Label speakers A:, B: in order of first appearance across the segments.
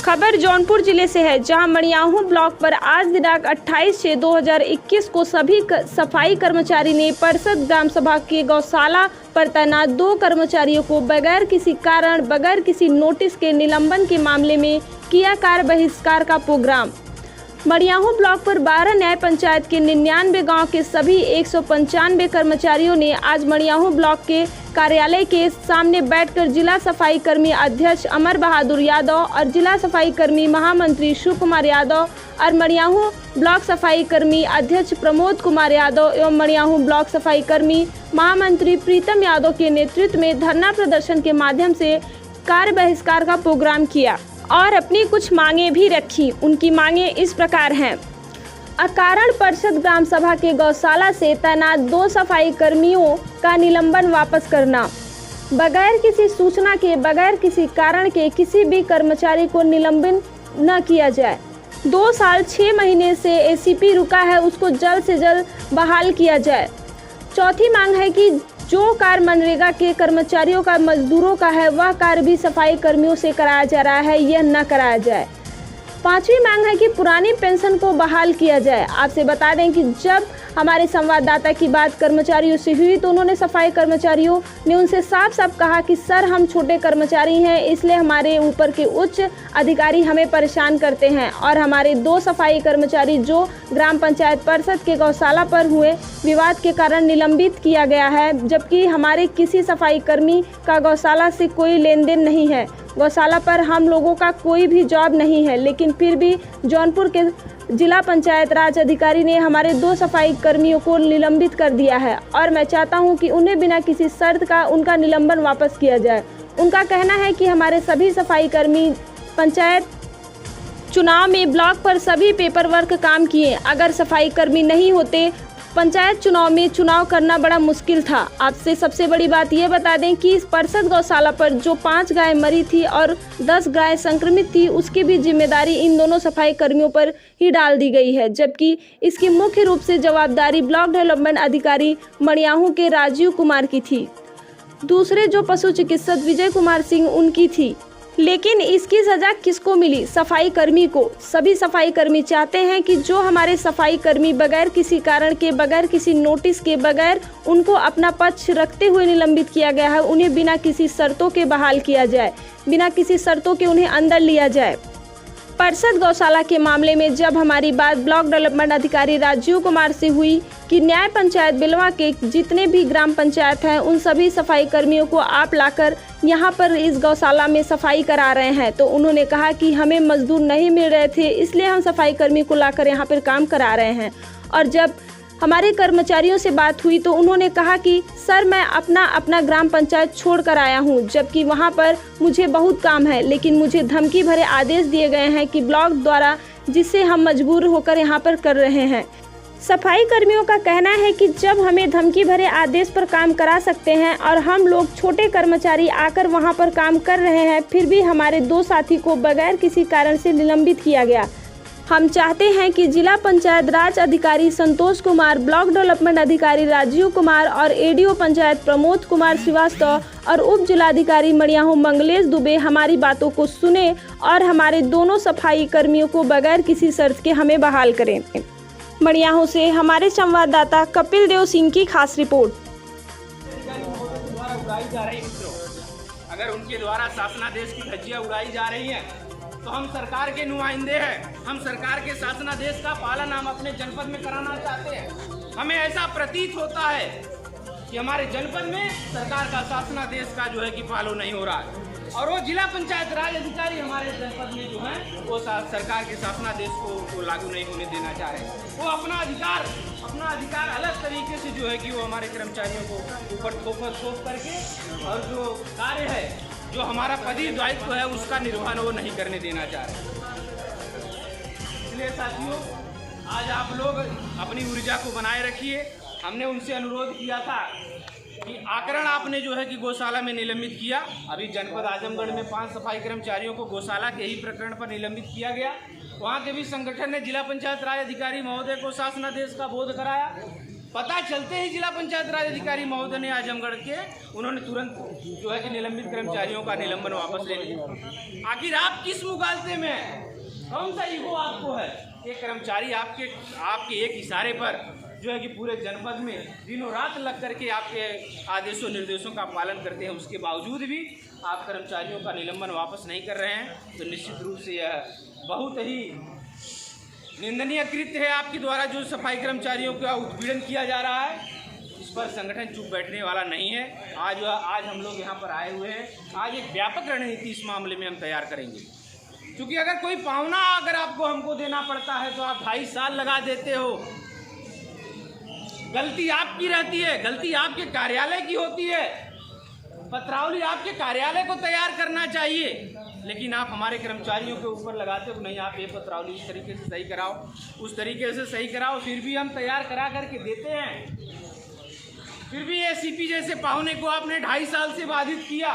A: खबर जौनपुर जिले से है, जहां मड़ियाहू ब्लॉक पर आज दिनांक 28/6/2021 को सभी सफाई कर्मचारी ने परिषद ग्राम सभा के गौशाला पर तैनात 2 कर्मचारियों को बगैर किसी कारण, बगैर किसी नोटिस के निलंबन के मामले में किया कार्य बहिष्कार का प्रोग्राम। मड़ियाहू ब्लॉक पर 12 न्याय पंचायत के 99 गांव के सभी 195 कर्मचारियों ने आज मड़ियाहू ब्लॉक के कार्यालय के सामने बैठकर जिला सफाई कर्मी अध्यक्ष अमर बहादुर यादव और जिला सफाई कर्मी महामंत्री शिव कुमार यादव और मड़ियाहू ब्लॉक सफाई कर्मी अध्यक्ष प्रमोद कुमार यादव एवं मड़ियाहू ब्लॉक सफाई कर्मी महामंत्री प्रीतम यादव के नेतृत्व में धरना प्रदर्शन के माध्यम से कार्य बहिष्कार का प्रोग्राम किया और अपनी कुछ मांगे भी रखी। उनकी मांगे इस प्रकार हैं: अकारण परिषद ग्राम सभा के गौशाला से तैनात 2 सफाई कर्मियों का निलंबन वापस करना, बगैर किसी सूचना के, बगैर किसी कारण के किसी भी कर्मचारी को निलंबन न किया जाए। 2 साल 6 महीने से एसीपी रुका है, उसको जल्द से जल्द बहाल किया जाए। चौथी मांग है कि जो कार्य मनरेगा के कर्मचारियों का, मजदूरों का है, वह कार्य भी सफाई कर्मियों से कराया जा रहा है, यह न कराया जाए। 5वीं मांग है कि पुरानी पेंशन को बहाल किया जाए। आपसे बता दें कि जब हमारे संवाददाता की बात कर्मचारियों से हुई तो उन्होंने, सफाई कर्मचारियों ने उनसे साफ साफ कहा कि सर, हम छोटे कर्मचारी हैं, इसलिए हमारे ऊपर के उच्च अधिकारी हमें परेशान करते हैं और हमारे 2 सफाई कर्मचारी जो ग्राम पंचायत परिषद के गौशाला पर हुए विवाद के कारण निलंबित किया गया है, जबकि हमारे किसी सफाई कर्मी का गौशाला से कोई लेन देन नहीं है। गौशाला पर हम लोगों का कोई भी जॉब नहीं है, लेकिन फिर भी जौनपुर के जिला पंचायत राज अधिकारी ने हमारे 2 सफाई कर्मियों को निलंबित कर दिया है और मैं चाहता हूं कि उन्हें बिना किसी शर्त का उनका निलंबन वापस किया जाए। उनका कहना है कि हमारे सभी सफाई कर्मी पंचायत चुनाव में ब्लॉक पर सभी पेपर वर्क काम किए। अगर सफाई कर्मी नहीं होते, पंचायत चुनाव में चुनाव करना बड़ा मुश्किल था। आपसे सबसे बड़ी बात ये बता दें कि इस परिषद गौशाला पर जो 5 गाय मरी थी और 10 गाय संक्रमित थी, उसकी भी जिम्मेदारी इन दोनों सफाई कर्मियों पर ही डाल दी गई है, जबकि इसकी मुख्य रूप से जवाबदारी ब्लॉक डेवलपमेंट अधिकारी मड़ियाहू के राजीव कुमार की थी। दूसरे जो पशु चिकित्सक विजय कुमार सिंह, उनकी थी। लेकिन इसकी सजा किसको मिली? सफाई कर्मी को। सभी सफाई कर्मी चाहते हैं कि जो हमारे सफाई कर्मी बगैर किसी कारण के, बगैर किसी नोटिस के, बगैर उनको अपना पक्ष रखते हुए निलंबित किया गया है, उन्हें बिना किसी शर्तों के बहाल किया जाए, बिना किसी शर्तों के उन्हें अंदर लिया जाए। परिषद गौशाला के मामले में जब हमारी बात ब्लॉक डेवलपमेंट अधिकारी राजीव कुमार से हुई कि न्याय पंचायत बिलवा के जितने भी ग्राम पंचायत हैं, उन सभी सफाई कर्मियों को आप लाकर यहाँ पर इस गौशाला में सफाई करा रहे हैं, तो उन्होंने कहा कि हमें मजदूर नहीं मिल रहे थे, इसलिए हम सफाई कर्मी को लाकर यहाँ पर काम करा रहे हैं। और जब हमारे कर्मचारियों से बात हुई तो उन्होंने कहा कि सर, मैं अपना ग्राम पंचायत छोड़ कर आया हूं, जबकि वहां पर मुझे बहुत काम है, लेकिन मुझे धमकी भरे आदेश दिए गए हैं कि ब्लॉक द्वारा, जिससे हम मजबूर होकर यहां पर कर रहे हैं। सफाई कर्मियों का कहना है कि जब हमें धमकी भरे आदेश पर काम करा सकते हैं और हम लोग छोटे कर्मचारी आकर वहां पर काम कर रहे हैं, फिर भी हमारे 2 साथी को बगैर किसी कारण से निलंबित किया गया। हम चाहते हैं कि जिला पंचायत राज अधिकारी संतोष कुमार, ब्लॉक डेवलपमेंट अधिकारी राजीव कुमार और एडीओ पंचायत प्रमोद कुमार श्रीवास्तव और उप जिलाधिकारी मड़ियाहू मंगलेश दुबे हमारी बातों को सुने और हमारे दोनों सफाई कर्मियों को बगैर किसी शर्त के हमें बहाल करें। मड़ियाहू से हमारे संवाददाता कपिल देव सिंह की खास रिपोर्ट।
B: अगर उनके द्वारा शासनादेश की धज्जियां उड़ाई जा रही हैं, तो हम सरकार के नुमाइंदे हैं, हम सरकार के शासनादेश का पालन हम अपने जनपद में कराना चाहते हैं। हमें ऐसा प्रतीत होता है कि हमारे जनपद में सरकार का शासनादेश का जो है कि पालन नहीं हो रहा है, और वो जिला पंचायत राज अधिकारी हमारे जनपद में जो है वो सरकार के शासनादेश को लागू नहीं होने देना चाह रहे हैं। वो अपना अधिकार अलग तरीके से जो है कि वो हमारे कर्मचारियों को ऊपर थोप करके, और जो कार्य है, जो हमारा पदीय दायित्व है, उसका निर्वहन वो नहीं करने देना चाह रहे। इसलिए साथियों, आज आप लोग अपनी ऊर्जा को बनाए रखिए। हमने उनसे अनुरोध किया था कि आकरण आपने जो है कि गौशाला में निलंबित किया। अभी जनपद आजमगढ़ में 5 सफाई कर्मचारियों को गौशाला के ही प्रकरण पर निलंबित किया गया। वहाँ के भी संगठन ने जिला पंचायत राज अधिकारी महोदय को शासनादेश का बोध कराया, पता चलते ही जिला पंचायत राज अधिकारी महोदय ने आजमगढ़ के उन्होंने तुरंत जो है कि निलंबित कर्मचारियों का निलंबन वापस ले लिया। आखिर आप किस मुगालते में हैं? कौन सा ईगो आपको है? एक कर्मचारी आपके एक इशारे पर जो है कि पूरे जनपद में दिनों रात लग करके आपके आदेशों निर्देशों का पालन करते हैं, उसके बावजूद भी आप कर्मचारियों का निलंबन वापस नहीं कर रहे हैं, तो निश्चित रूप से यह बहुत ही निंदनीय कृत्य है। आपके द्वारा जो सफाई कर्मचारियों का उत्पीड़न किया जा रहा है, इस पर संगठन चुप बैठने वाला नहीं है। आज हम लोग यहाँ पर आए हुए हैं। आज एक व्यापक रणनीति इस मामले में हम तैयार करेंगे, क्योंकि अगर कोई पावना अगर आपको हमको देना पड़ता है तो आप 2.5 साल लगा देते हो। गलती आपकी रहती है, गलती आपके कार्यालय की होती है। पत्रावली आपके कार्यालय को तैयार करना चाहिए, लेकिन आप हमारे कर्मचारियों के ऊपर लगाते हो नहीं, आप ये पत्रावली इस तरीके से सही कराओ, उस तरीके से सही कराओ। फिर भी हम तैयार करा करके देते हैं, फिर भी एसीपी जैसे पाहुने को आपने 2.5 साल से बाधित किया।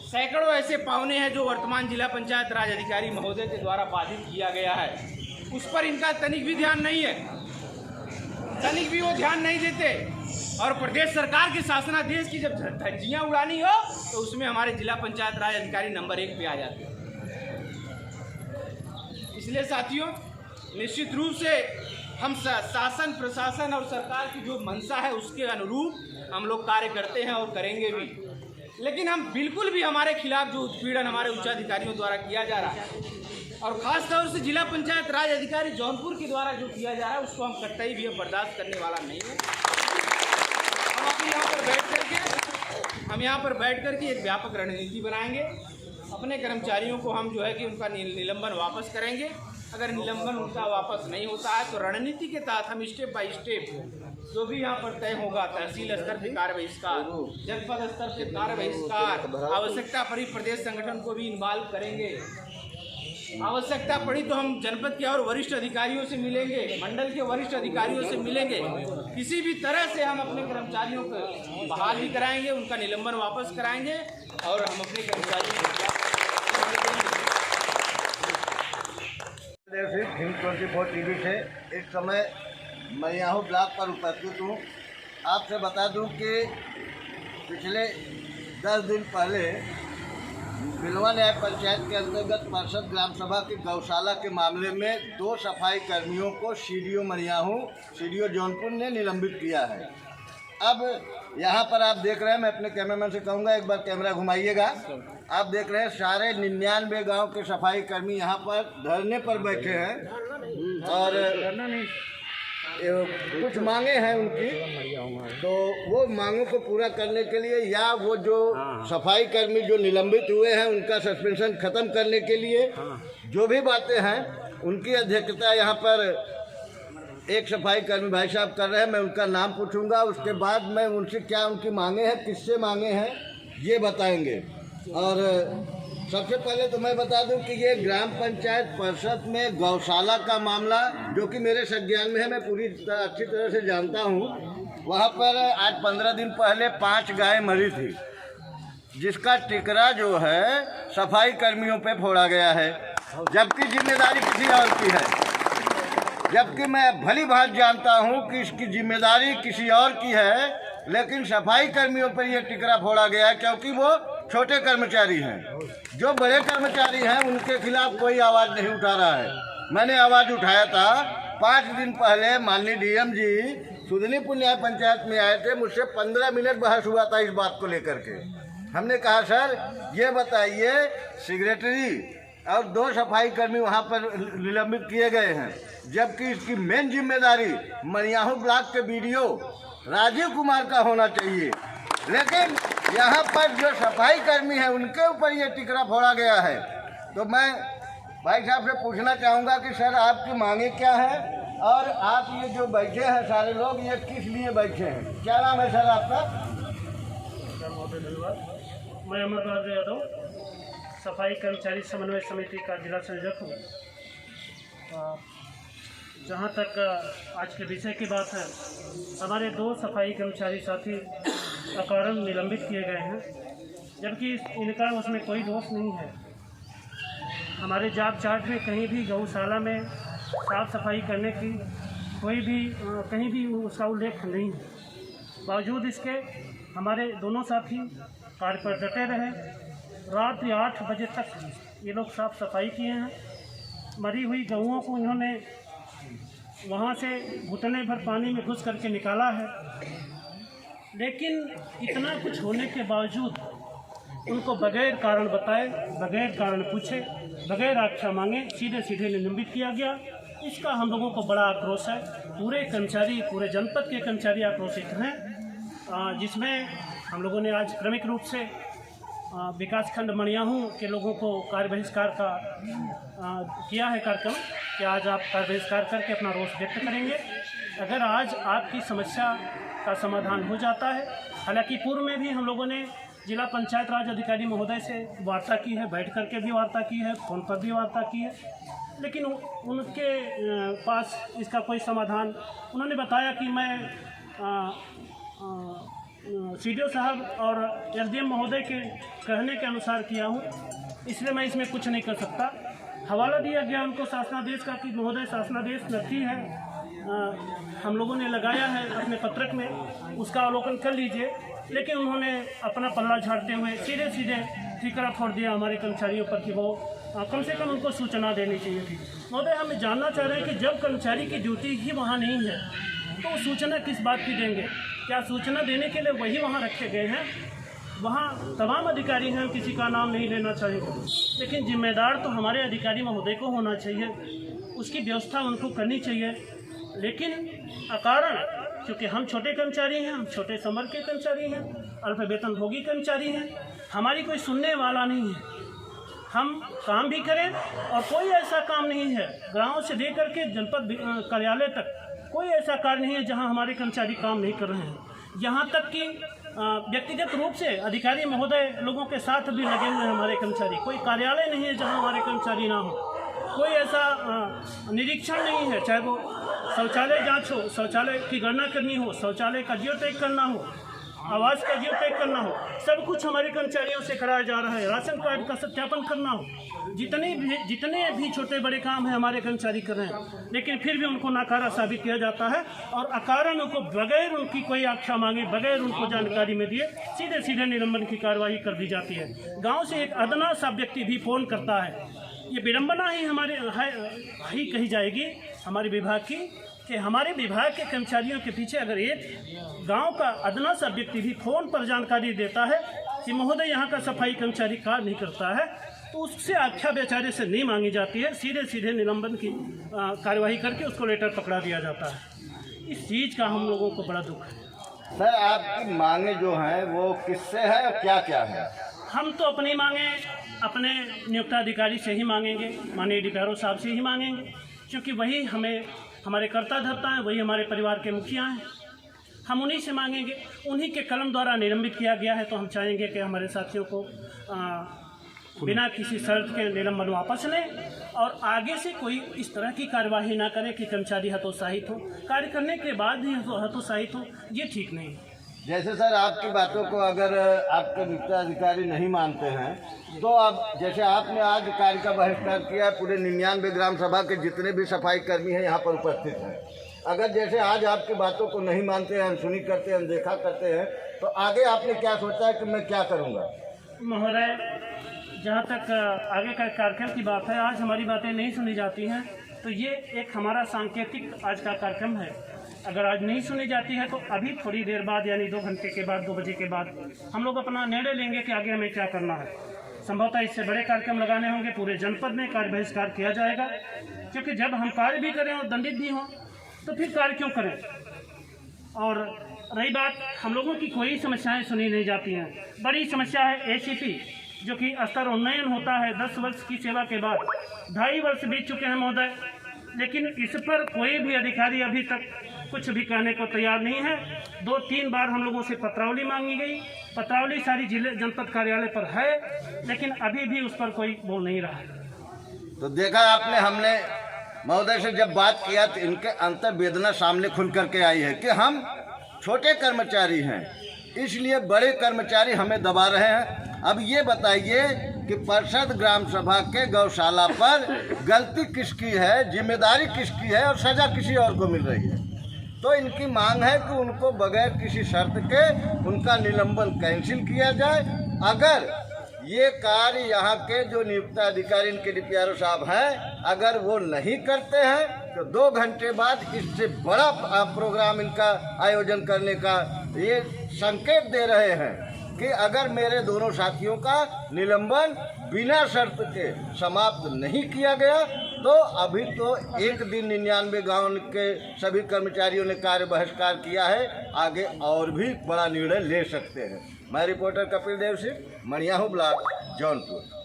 B: सैकड़ों ऐसे पाहुने हैं जो वर्तमान जिला पंचायत राज अधिकारी महोदय के द्वारा बाधित किया गया है, उस पर इनका तनिक भी ध्यान नहीं है, तनिक भी वो ध्यान नहीं देते। और प्रदेश सरकार के शासनादेश की जब धज्जियां उड़ानी हो तो उसमें हमारे जिला पंचायत राज अधिकारी नंबर 1 पे आ जाते हैं। इसलिए साथियों, निश्चित रूप से हम शासन प्रशासन और सरकार की जो मंशा है उसके अनुरूप हम लोग कार्य करते हैं और करेंगे भी, लेकिन हम बिल्कुल भी हमारे खिलाफ जो उत्पीड़न हमारे उच्चाधिकारियों द्वारा किया जा रहा है और ख़ास तौर से जिला पंचायत राज अधिकारी जौनपुर के द्वारा जो किया जा रहा है उसको हम कतई भी बर्दाश्त करने वाला नहीं है। हम यहाँ पर बैठ करके एक व्यापक रणनीति बनाएंगे। अपने कर्मचारियों को हम जो है कि उनका निलंबन वापस करेंगे। अगर निलंबन उनका वापस नहीं होता है तो रणनीति के तहत हम स्टेप बाय स्टेप जो भी यहाँ पर तय होगा, तहसील स्तर पर कार्य बहिष्कार, जनपद स्तर पर कार्य बहिष्कार, आवश्यकता पड़ी प्रदेश संगठन को भी इन्वॉल्व करेंगे। आवश्यकता पड़ी तो हम जनपद के और वरिष्ठ अधिकारियों से मिलेंगे, मंडल के वरिष्ठ अधिकारियों से मिलेंगे। किसी भी तरह से हम अपने कर्मचारियों को बहाल भी कराएंगे, उनका निलंबन वापस कराएंगे और हम अपने कर्मचारियों को
C: हिंद 24 टीवी से इस समय मैं यहाँ ब्लॉक पर उपस्थित हूँ। आपसे बता दूँ कि पिछले 10 दिन पहले बिलवा न्याय पंचायत के अंतर्गत पार्षद ग्राम सभा की गौशाला के मामले में 2 सफाई कर्मियों को सीडीओ मरियाहू, सीडीओ जौनपुर ने निलंबित किया है। अब यहाँ पर आप देख रहे हैं, मैं अपने कैमरामैन से कहूँगा एक बार कैमरा घुमाइएगा। आप देख रहे हैं सारे 99 गांव के सफाई कर्मी यहाँ पर धरने पर बैठे हैं और कुछ मांगे हैं उनकी, तो वो मांगों को पूरा करने के लिए या वो जो सफाई कर्मी जो निलंबित हुए हैं उनका सस्पेंशन खत्म करने के लिए जो भी बातें हैं उनकी अध्यक्षता यहाँ पर एक सफाई कर्मी भाई साहब कर रहे हैं। मैं उनका नाम पूछूंगा, उसके बाद मैं उनसे क्या उनकी मांगे हैं, किससे मांगे हैं ये बताएंगे। और सबसे पहले तो मैं बता दूं कि ये ग्राम पंचायत परिषद में गौशाला का मामला जो कि मेरे संज्ञान में है, मैं पूरी अच्छी तरह से जानता हूं। वहां पर आज 15 दिन पहले 5 गाय मरी थी, जिसका टिकरा जो है सफाई कर्मियों पे फोड़ा गया है, जबकि जिम्मेदारी किसी और की है। जबकि मैं भली भांति जानता हूं कि इसकी जिम्मेदारी किसी और की है, लेकिन सफाई कर्मियों पर यह टिकरा फोड़ा गया है क्योंकि वो छोटे कर्मचारी हैं। जो बड़े कर्मचारी हैं उनके खिलाफ कोई आवाज़ नहीं उठा रहा है। मैंने आवाज़ उठाया था 5 दिन पहले, माननीय डीएम जी सुदनीपुर न्याय पंचायत में आए थे, मुझसे 15 मिनट बहस हुआ था इस बात को लेकर के। हमने कहा सर ये बताइए, सेक्रेटरी और 2 सफाई कर्मी वहाँ पर निलंबित किए गए हैं, जबकि इसकी मेन जिम्मेदारी मरियाहू ब्लॉक के बीडीओ राजीव कुमार का होना चाहिए, लेकिन यहाँ पर जो सफाई कर्मी है उनके ऊपर ये टिकरा फोड़ा गया है। तो मैं भाई साहब से पूछना चाहूँगा कि सर आपकी मांगे क्या है और आप ये जो बैठे हैं सारे लोग, ये किस लिए बैठे हैं? क्या नाम है सर आपका?
D: मैं अमरनाथ यादव, सफाई कर्मचारी समन्वय समिति का जिला संयोजक हूँ। जहाँ तक आज के विषय की बात है, हमारे 2 सफाई कर्मचारी साथी अकारण निलंबित किए गए हैं, जबकि इनका उसमें कोई दोष नहीं है। हमारे जॉब चार्ट में कहीं भी गौशाला में साफ सफाई करने की कोई भी कहीं भी उसका उल्लेख नहीं है। बावजूद इसके हमारे दोनों साथी कार्य पर डटे रहे। रात 8 बजे तक ये लोग साफ सफाई किए हैं। मरी हुई गऊओं को इन्होंने वहाँ से घुटने भर पानी में घुस करके निकाला है। लेकिन इतना कुछ होने के बावजूद उनको बगैर कारण बताए, बगैर कारण पूछे, बगैर आख्या मांगे सीधे सीधे निलंबित किया गया। इसका हम लोगों को बड़ा आक्रोश है। पूरे कर्मचारी, पूरे जनपद के कर्मचारी आक्रोशित हैं, जिसमें हम लोगों ने आज क्रमिक रूप से विकासखंड मणियाहू के लोगों को कार्य बहिष्कार का किया है कार्यक्रम कि आज आप कार्य बहिष्कार करके अपना रोष व्यक्त करेंगे। अगर आज आपकी समस्या का समाधान हो जाता है, हालांकि पूर्व में भी हम लोगों ने जिला पंचायत राज अधिकारी महोदय से वार्ता की है, बैठ कर के भी वार्ता की है, फ़ोन पर भी वार्ता की है, लेकिन उनके पास इसका कोई समाधान, उन्होंने बताया कि मैं सीडीओ साहब और एसडीएम महोदय के कहने के अनुसार किया हूँ, इसलिए मैं इसमें कुछ नहीं कर सकता। हवाला दिया गया उनको शासनादेश का कि महोदय शासनादेश नथी है, हम लोगों ने लगाया है अपने पत्रक में, उसका अवलोकन कर लीजिए। लेकिन उन्होंने अपना पल्ला झाड़ते हुए सीधे सीधे ठिकरा फोड़ दिया हमारे कर्मचारियों पर कि वो कम से कम उनको सूचना देनी चाहिए थी। महोदय, हम जानना चाह रहे हैं कि जब कर्मचारी की ड्यूटी ही वहाँ नहीं है तो सूचना किस बात की देंगे? क्या सूचना देने के लिए वही वहाँ रखे गए हैं? वहाँ तमाम अधिकारी हैं, किसी का नाम नहीं लेना चाहिए, लेकिन जिम्मेदार तो हमारे अधिकारी महोदय को होना चाहिए, उसकी व्यवस्था उनको करनी चाहिए। लेकिन अकारण, क्योंकि हम छोटे कर्मचारी हैं, हम छोटे समर के कर्मचारी हैं, अल्प वेतनभोगी कर्मचारी हैं, हमारी कोई सुनने वाला नहीं है। हम काम भी करें और कोई ऐसा काम नहीं है, गाँव से लेकर के जनपद कार्यालय तक कोई ऐसा कार्य नहीं है जहां हमारे कर्मचारी काम नहीं कर रहे हैं। यहाँ तक कि व्यक्तिगत रूप से अधिकारी महोदय लोगों के साथ भी लगे हुए हैं हमारे कर्मचारी। कोई कार्यालय नहीं है जहां हमारे कर्मचारी ना हो, कोई ऐसा निरीक्षण नहीं है, चाहे वो शौचालय जांच हो, शौचालय की गणना करनी हो, शौचालय का जियो टैग करना हो, आवास का जियो टैग करना हो, सब कुछ हमारे कर्मचारियों से कराया जा रहा है। राशन कार्ड का सत्यापन करना हो, जितने भी छोटे बड़े काम हैं हमारे कर्मचारी कर रहे हैं, लेकिन फिर भी उनको नाकारा साबित किया जाता है और अकारण उनको बगैर उनकी कोई आख्या मांगे, बगैर उनको जानकारी में दिए सीधे सीधे निलंबन की कार्रवाई कर दी जाती है। गाँव से एक अदना सा व्यक्ति भी फ़ोन करता है, ये विडम्बना ही हमारे ही कही जाएगी हमारे विभाग की, कि हमारे विभाग के कर्मचारियों के पीछे अगर एक गांव का अदना सा व्यक्ति भी फ़ोन पर जानकारी देता है कि महोदय यहाँ का सफाई कर्मचारी कार्य नहीं करता है, तो उससे आख्या बेचारे से नहीं मांगी जाती है, सीधे सीधे निलंबन की कार्यवाही करके उसको लेटर पकड़ा दिया जाता है। इस चीज़ का हम लोगों को बड़ा दुख है।
C: सर, आपकी मांगे जो हैं वो किससे है और क्या क्या है?
D: हम तो अपनी मांगे अपने नियुक्त अधिकारी से ही मांगेंगे, माननीय डीपीआरओ साहब से ही मांगेंगे, क्योंकि वही हमें हमारे कर्ता धर्ता हैं, वही हमारे परिवार के मुखिया हैं, हम उन्हीं से मांगेंगे। उन्हीं के कलम द्वारा निलंबित किया गया है, तो हम चाहेंगे कि हमारे साथियों को बिना किसी शर्त के निलंबन वापस लें और आगे से कोई इस तरह की कार्यवाही ना करें कि कर्मचारी हतोत्साहित हो, कार्य करने के बाद भी हतोत्साहित हो, ये ठीक नहीं है।
C: जैसे सर, आपकी बातों को अगर आपके नियुक्त अधिकारी नहीं मानते हैं तो अब जैसे आपने आज कार्य का बहिष्कार किया है, पूरे 99 ग्राम सभा के जितने भी सफाई कर्मी हैं यहाँ पर उपस्थित हैं, अगर जैसे आज आपकी बातों को नहीं मानते हैं, अनसुनी करते हैं, अनदेखा करते हैं, तो आगे आपने क्या सोचा है कि मैं क्या करूँगा?
D: महोदय, जहाँ तक आगे का कार्यक्रम की बात है, आज हमारी बातें नहीं सुनी जाती हैं, तो ये एक हमारा सांकेतिक आज का कार्यक्रम है। अगर आज नहीं सुनी जाती है तो अभी थोड़ी देर बाद, यानी 2 घंटे के बाद, 2 बजे के बाद हम लोग अपना निर्णय लेंगे कि आगे हमें क्या करना है। संभवतः इससे बड़े कार्यक्रम लगाने होंगे, पूरे जनपद में कार्य बहिष्कार किया जाएगा, क्योंकि जब हम कार्य भी करें और दंडित भी हों तो फिर कार्य क्यों करें। और रही बात, हम लोगों की कोई समस्याएं सुनी नहीं जाती हैं। बड़ी समस्या है एसीपी, जो कि स्तर उन्नयन होता है 10 वर्ष की सेवा के बाद, 2.5 वर्ष बीत चुके हैं महोदय, लेकिन इस पर कोई भी अधिकारी अभी तक कुछ भी कहने को तैयार नहीं है। 2-3 बार हम लोगों से पत्रावली मांगी गई, पत्रावली सारी जिले जनपद कार्यालय पर है, लेकिन अभी भी उस पर कोई बोल नहीं रहा है।
C: तो देखा आपने, हमने महोदय से जब बात किया तो इनके अंतर वेदना सामने खुल करके आई है कि हम छोटे कर्मचारी हैं, इसलिए बड़े कर्मचारी हमें दबा रहे हैं अब ये बताइए कि परिषद ग्राम सभा के गौशाला पर गलती किसकी है, जिम्मेदारी किसकी है और सजा किसी और को मिल रही है। तो इनकी मांग है कि उनको बगैर किसी शर्त के उनका निलंबन कैंसिल किया जाए। अगर ये कार्य यहाँ के जो नियुक्त अधिकारी इनके DPRO साहब हैं, अगर वो नहीं करते हैं तो 2 घंटे बाद इससे बड़ा प्रोग्राम इनका आयोजन करने का ये संकेत दे रहे हैं कि अगर मेरे दोनों साथियों का निलंबन बिना शर्त के समाप्त नहीं किया गया तो अभी तो एक दिन 99 गांव के सभी कर्मचारियों ने कार्य बहिष्कार किया है, आगे और भी बड़ा निर्णय ले सकते हैं। मैं रिपोर्टर कपिल देव सिंह, मड़ियाहू ब्लॉक, जौनपुर।